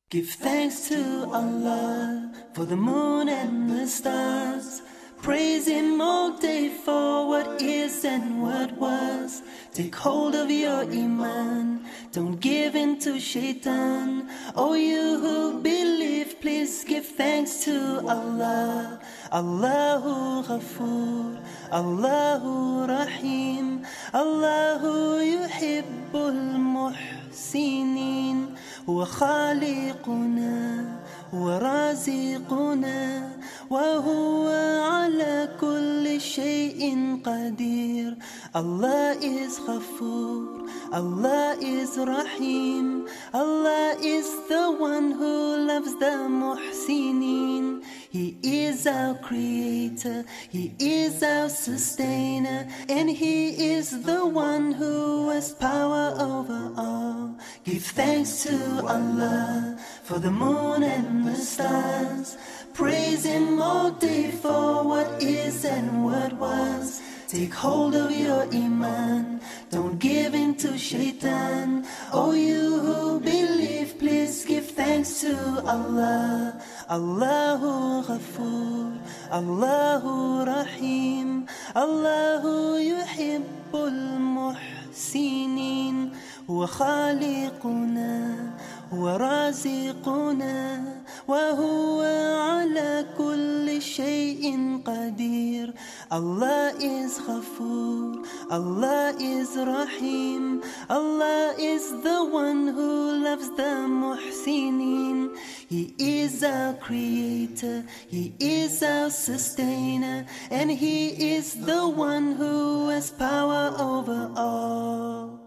Give thanks to Allah for the moon and the stars. Praise Him all day for what is and what was. Take hold of your iman, don't give in to shaitan. Oh, you who believe, please give thanks to Allah. Allahu Ghafoor, Allahu Rahim, Allahu Yuhibbul Muhsinin. هو خالقنا ورازقنا وهو على كل شيء قدير. Allah is Ghafoor, Allah is Rahim, Allah is the one who loves the Muhsinin. He is our creator, He is our sustainer, and He is the one who has power over all. Give thanks to Allah for the moon and the stars. Praise Him all day for what is and what was. Take hold of your iman, don't give in to shaitan. Oh, you who believe, please give thanks to Allah. Allahu Ghafoor, Allahu Rahim, Allahu Yuhibbul Muhsinin. هو خالقنا ورازقنا وهو على كل شيء قدير. Allah is Ghafoor, Allah is Rahim, Allah is the one who loves the Muhsinin. He is our creator, He is our sustainer, and He is the one who has power over all.